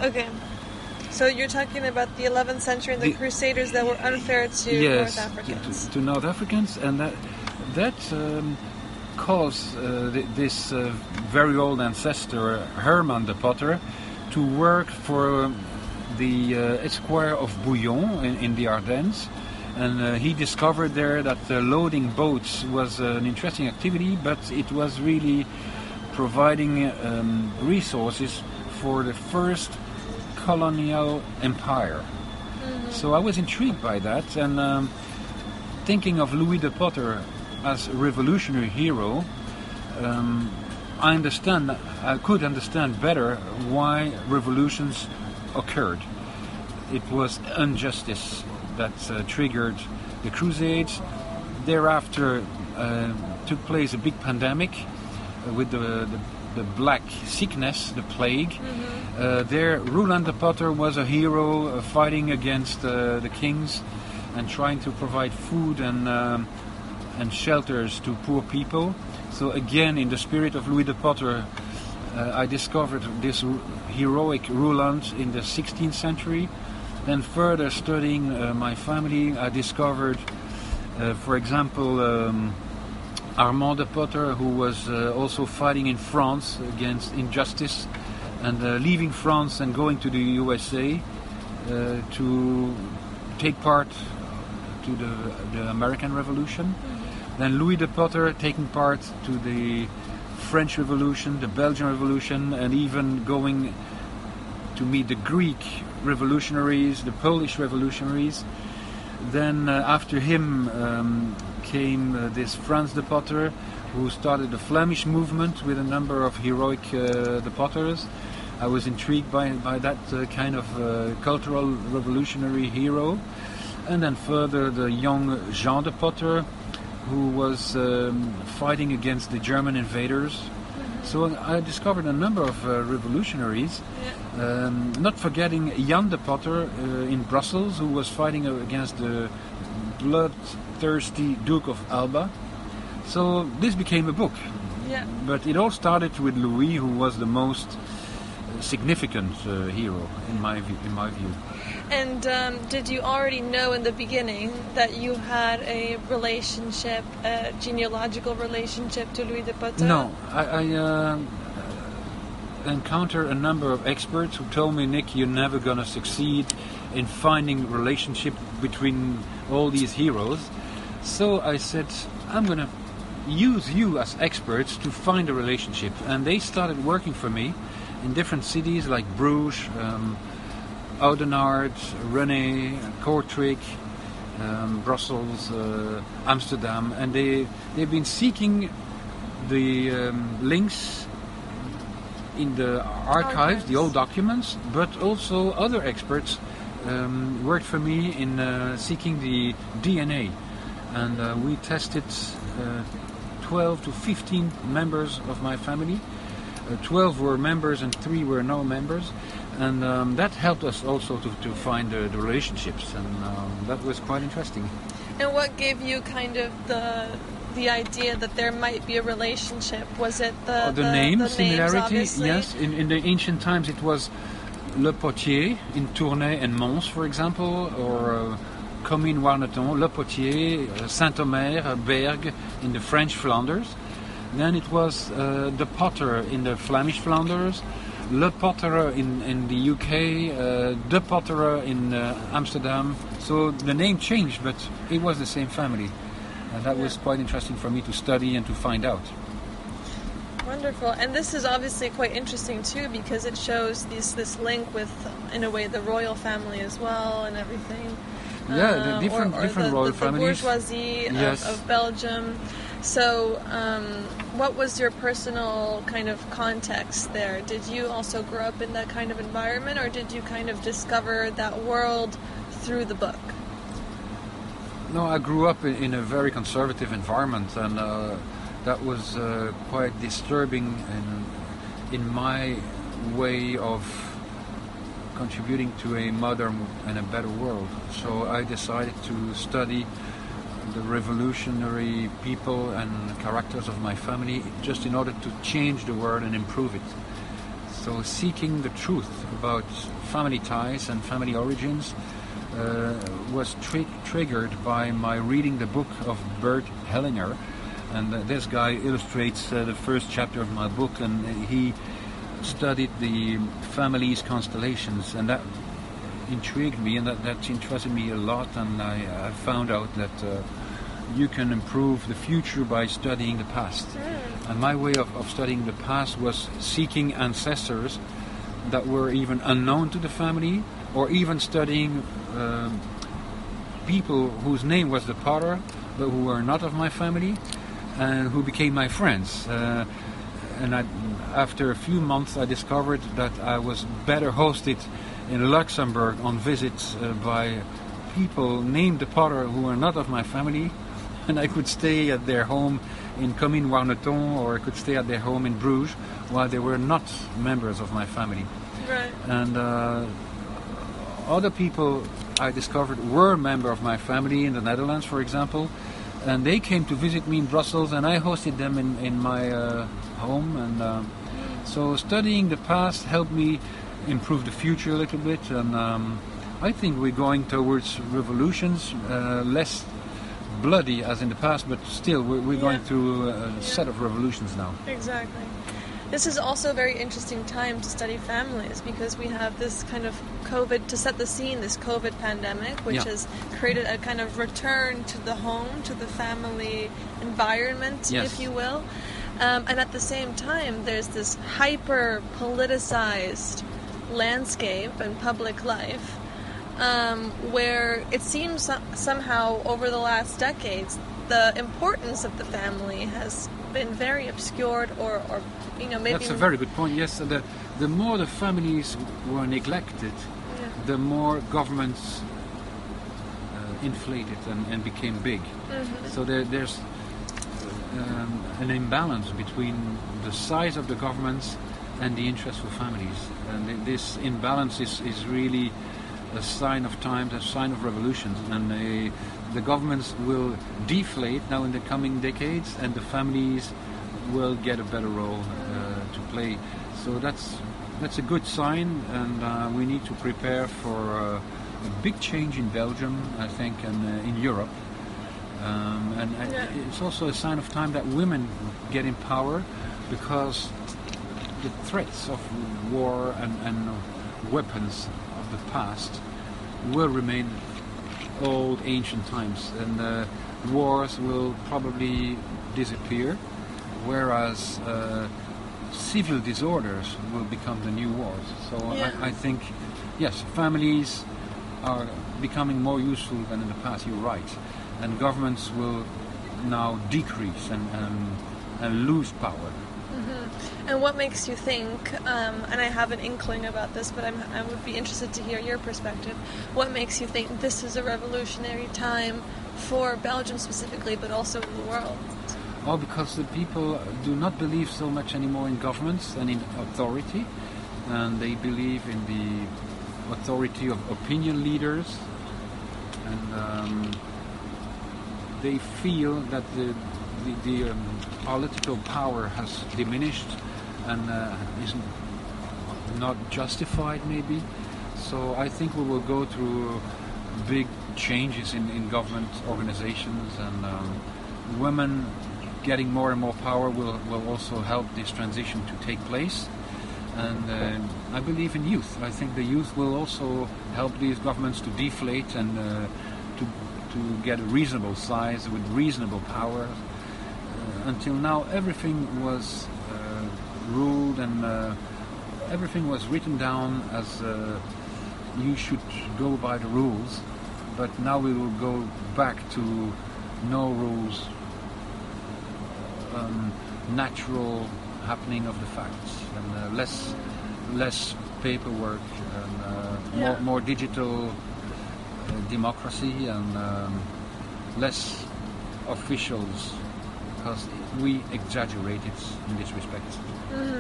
Okay. So you're talking about the 11th century and the Crusaders that were unfair to North Africans. To North Africans, and that caused this very old ancestor, Herman de Pottère, to work for the Esquire of Bouillon in the Ardennes. And he discovered there that loading boats was an interesting activity, but it was really providing resources for the first colonial empire. Mm-hmm. So I was intrigued by that, and thinking of Louis de Pottère as a revolutionary hero, I could understand better why revolutions occurred. It was injustice that triggered the Crusades. Thereafter took place a big pandemic with the Black Sickness, the plague. Mm-hmm. There, Roland de Pottère was a hero fighting against the kings and trying to provide food and shelters to poor people. So again, in the spirit of Louis de Pottère, I discovered this heroic Roland in the 16th century. Then further studying my family, I discovered, for example, Armand de Pottère, who was also fighting in France against injustice, and leaving France and going to the USA to take part to the American Revolution. Mm-hmm. Then Louis de Pottère taking part to the French Revolution, the Belgian Revolution, and even going to meet the Greek revolutionaries, the Polish revolutionaries. Then after him came this Franz de Pottère, who started the Flemish movement with a number of heroic de Potters. I was intrigued by that kind of cultural revolutionary hero. And then further the young Jean de Pottère, who was fighting against the German invaders. So I discovered a number of revolutionaries, not forgetting Jan de Pottère in Brussels, who was fighting against the bloodthirsty Duke of Alba. So this became a book. Yeah. But it all started with Louis, who was the most significant hero in my view. And did you already know in the beginning that you had a relationship, a genealogical relationship to Louis de Pottère? No, I encountered a number of experts who told me, Nick, you're never going to succeed in finding relationship between all these heroes. So I said, I'm going to use you as experts to find a relationship. And they started working for me in different cities like Bruges, Oudenaarde, Rennes, Kortrijk, Brussels, Amsterdam, and they've been seeking the links in the archives, the old documents, but also other experts worked for me in seeking the DNA, and we tested 12 to 15 members of my family. 12 were members and 3 were no members. And that helped us also to find the relationships, and that was quite interesting. And what gave you kind of the idea that there might be a relationship? Was it the name similarity? Names, yes. In the ancient times it was Le Potier in Tournai and Mons, for example, or Comines-Warneton, Le Potier, Saint-Omer, Berg in the French Flanders. Then it was de Potter in the Flemish Flanders, Le Pottère in the UK, De Pottère in Amsterdam. So the name changed, but it was the same family. And that was quite interesting for me to study and to find out. Wonderful. And this is obviously quite interesting too, because it shows this link with, in a way, the royal family as well and everything. Yeah, the different royal families. The bourgeoisie of Belgium. So, what was your personal kind of context there? Did you also grow up in that kind of environment, or did you kind of discover that world through the book? No, I grew up in a very conservative environment, and that was quite disturbing in my way of contributing to a modern and a better world. So I decided to study the revolutionary people and characters of my family just in order to change the world and improve it. So seeking the truth about family ties and family origins was triggered by my reading the book of Bert Hellinger. And this guy illustrates the first chapter of my book, and he studied the family's constellations, and that intrigued me, and that interested me a lot. And I found out that you can improve the future by studying the past. And my way of studying the past was seeking ancestors that were even unknown to the family, or even studying people whose name was the Pottère, but who were not of my family, and who became my friends. And after a few months, I discovered that I was better hosted in Luxembourg on visits by people named the Pottère who were not of my family, and I could stay at their home in Comines-Warneton, or I could stay at their home in Bruges, while they were not members of my family. Right. And other people I discovered were members of my family in the Netherlands, for example, and they came to visit me in Brussels, and I hosted them in my home. And so studying the past helped me improve the future a little bit, and I think we're going towards revolutions, less bloody as in the past, but still we're going through a set of revolutions now. Exactly. This is also a very interesting time to study families, because we have this kind of COVID, to set the scene, this COVID pandemic, which has created a kind of return to the home, to the family environment, if you will. And at the same time, there's this hyper-politicized landscape and public life where it seems somehow over the last decades the importance of the family has been very obscured, or maybe... That's a very good point, yes. The more the families were neglected, the more governments inflated and became big. So there's an imbalance between the size of the governments and the interest for families. And this imbalance is really a sign of times, a sign of revolutions. And the governments will deflate now in the coming decades, and the families will get a better role to play. So that's a good sign, and we need to prepare for a big change in Belgium, I think, and in Europe. And it's also a sign of time that women get in power, because the threats of war and weapons of the past will remain old, ancient times, and wars will probably disappear, whereas civil disorders will become the new wars. So I think, yes, families are becoming more useful than in the past, you're right, and governments will now decrease and lose power. And what makes you think, and I have an inkling about this, but I would be interested to hear your perspective, what makes you think this is a revolutionary time for Belgium specifically, but also in the world? Oh, because the people do not believe so much anymore in governments and in authority, and they believe in the authority of opinion leaders, and they feel that the political power has diminished and is not justified, maybe. So I think we will go through big changes in government organizations, and women getting more and more power will also help this transition to take place. And I believe in youth. I think the youth will also help these governments to deflate and to get a reasonable size with reasonable power. Until now, everything was ruled and everything was written down as you should go by the rules. But now we will go back to no rules, natural happening of the facts, and less paperwork, and more digital democracy, and less officials, because we exaggerated in this respect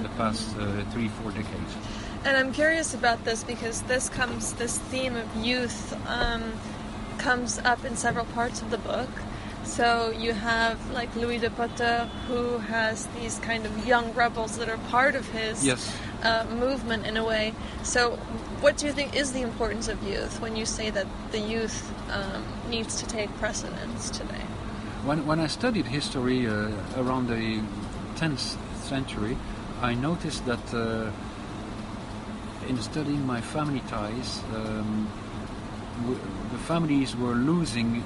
the past 3-4 decades. And I'm curious about this because this theme of youth comes up in several parts of the book. So you have like Louis de Pottère, who has these kind of young rebels that are part of his movement in a way. So what do you think is the importance of youth when you say that the youth needs to take precedence today? When I studied history around the 10th century, I noticed that in studying my family ties, the families were losing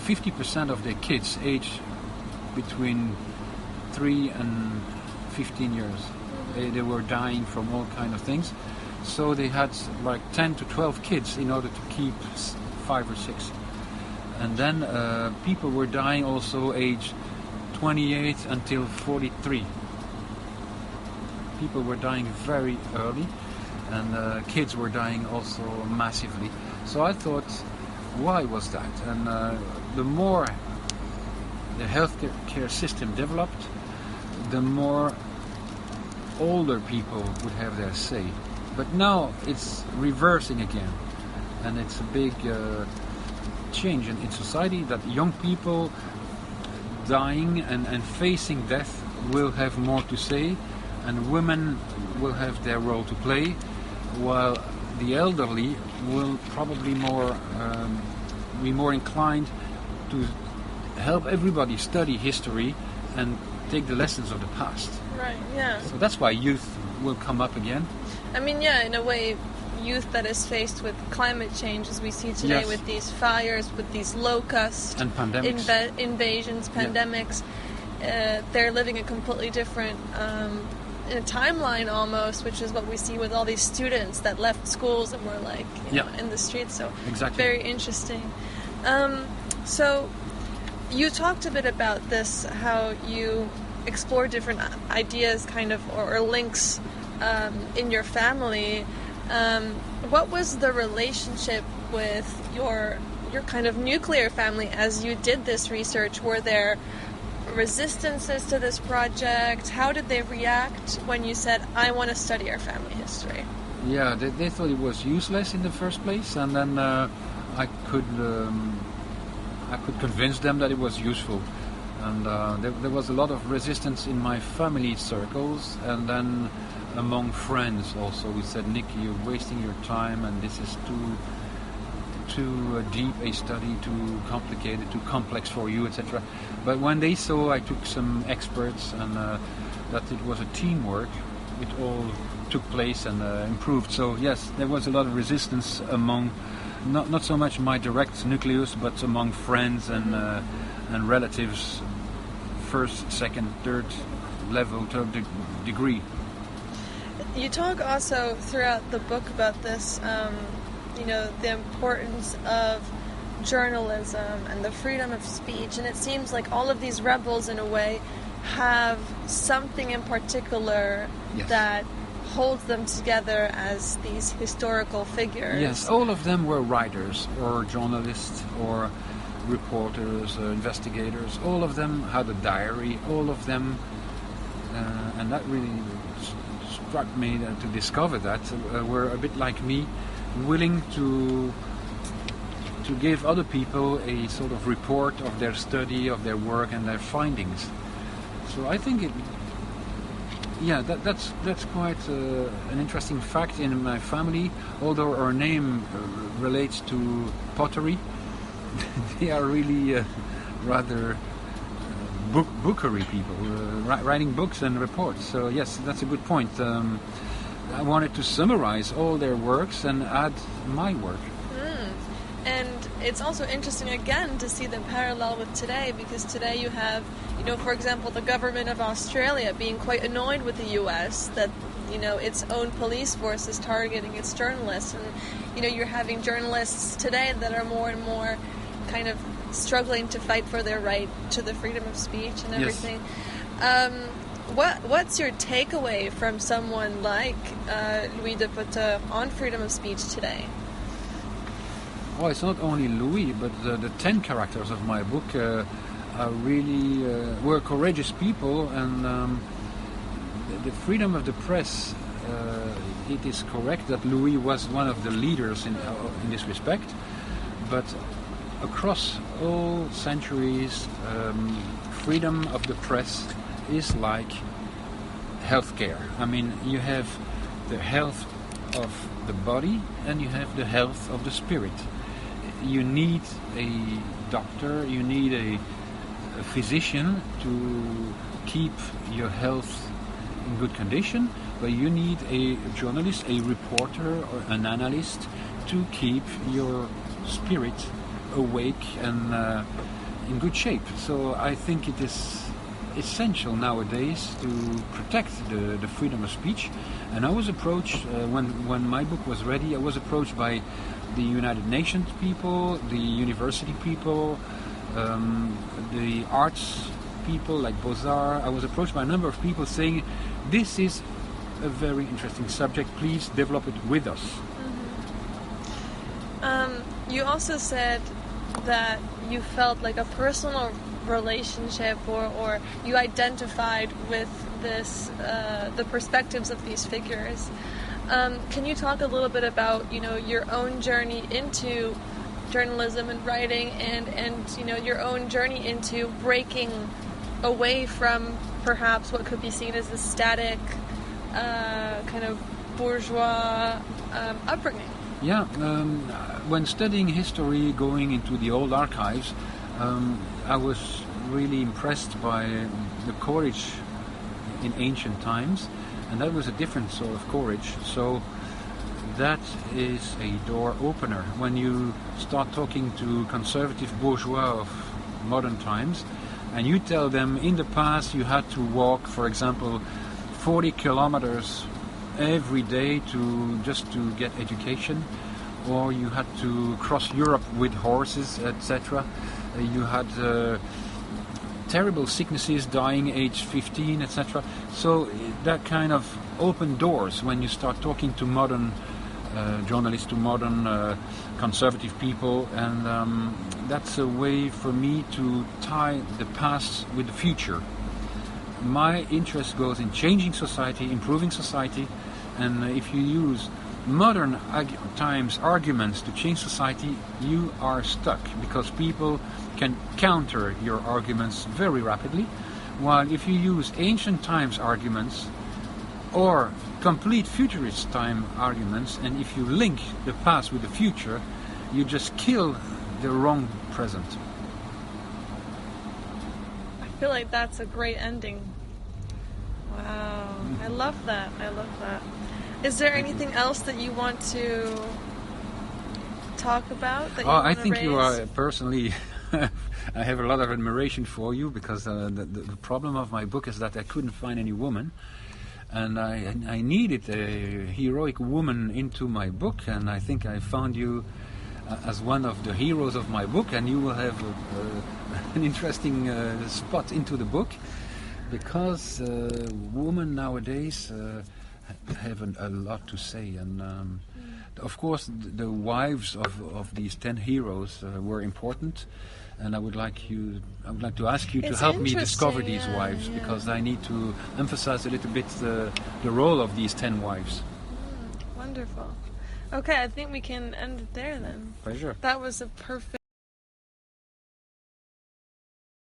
50% of their kids aged between 3 and 15 years. They were dying from all kind of things. So they had like 10 to 12 kids in order to keep 5 or 6. And then people were dying also age 28 until 43. People were dying very early, and kids were dying also massively. So I thought, why was that? And the more the healthcare system developed, the more older people would have their say. But now it's reversing again, and it's a big change in society that young people dying and facing death will have more to say, and women will have their role to play, while the elderly will probably be more inclined to help everybody study history and take the lessons of the past. Right, yeah. So that's why youth will come up again. I mean, yeah, in a way, youth that is faced with climate change, as we see today, Yes. with these fires, with these locust And pandemics. invasions, pandemics, they're living a completely different in a timeline almost, which is what we see with all these students that left schools and were like you know, in the streets. So Exactly. very interesting. So you talked a bit about this, how you explore different ideas, kind of, or links in your family. What was the relationship with your kind of nuclear family as you did this research? Were there resistances to this project? How did they react when you said, I want to study our family history? Yeah, they thought it was useless in the first place, and then I could convince them that it was useful. And there was a lot of resistance in my family circles, and then among friends also. We said, Nick, you're wasting your time, and this is too deep a study, too complicated, too complex for you, etc. But when they saw I took some experts and that it was a teamwork, it all took place and improved. So yes, there was a lot of resistance among not so much my direct nucleus, but among friends and relatives, first, second, third level, third degree. You talk also throughout the book about this, the importance of journalism and the freedom of speech, and it seems like all of these rebels, in a way, have something in particular that holds them together as these historical figures. Yes, all of them were writers or journalists or reporters, investigators. All of them had a diary. All of them, and that really struck me to discover that were a bit like me, willing to give other people a sort of report of their study, of their work and their findings. So I think that's quite an interesting fact in my family. Although our name relates to pottery, they are really rather bookery people, writing books and reports. So yes, that's a good point. I wanted to summarize all their works and add my work. And it's also interesting, again, to see the parallel with today, because today you have, for example, the government of Australia being quite annoyed with the US that, its own police force is targeting its journalists. And, you're having journalists today that are more and more kind of struggling to fight for their right to the freedom of speech and everything. Yes. What's your takeaway from someone like Louis de Pottère on freedom of speech today? Oh, it's not only Louis, but the 10 characters of my book are really were courageous people, and the freedom of the press. It is correct that Louis was one of the leaders in this respect, but across all centuries, freedom of the press is like healthcare. I mean, you have the health of the body and you have the health of the spirit. You need a doctor, you need a physician to keep your health in good condition, but you need a journalist, a reporter or an analyst to keep your spirit awake and in good shape. So I think it is essential nowadays to protect the freedom of speech. And I was approached, when my book was ready, I was approached by the United Nations people, the university people, the arts people like Beaux-Arts. I was approached by a number of people saying, this is a very interesting subject, please develop it with us. You also said that you felt like a personal relationship or you identified with this, the perspectives of these figures. Can you talk a little bit about, your own journey into journalism and writing and your own journey into breaking away from perhaps what could be seen as a static kind of bourgeois upbringing? Yeah, when studying history, going into the old archives, I was really impressed by the courage in ancient times, and that was a different sort of courage. So that is a door opener. When you start talking to conservative bourgeois of modern times, and you tell them in the past you had to walk, for example, 40 kilometers every day just to get education, or you had to cross Europe with horses, etc. You had terrible sicknesses, dying age 15, etc. So that kind of opened doors when you start talking to modern journalists, to modern conservative people, and that's a way for me to tie the past with the future. My interest goes in changing society, improving society, and if you use modern times arguments to change society, you are stuck, because people can counter your arguments very rapidly, while if you use ancient times arguments or complete futurist time arguments, and if you link the past with the future, you just kill the wrong present. I feel like that's a great ending. Wow, I love that. Is there anything else that you want to talk about? That I think you are personally. I have a lot of admiration for you, because the problem of my book is that I couldn't find any woman, and I needed a heroic woman into my book, and I think I found you as one of the heroes of my book, and you will have an interesting spot into the book, because women nowadays have a lot to say, and of course the wives of these 10 heroes were important, and I would like to ask you to help me discover these wives, because I need to emphasize a little bit the role of these 10 wives. Wonderful. Okay, I think we can end it there then. Pleasure. That was a perfect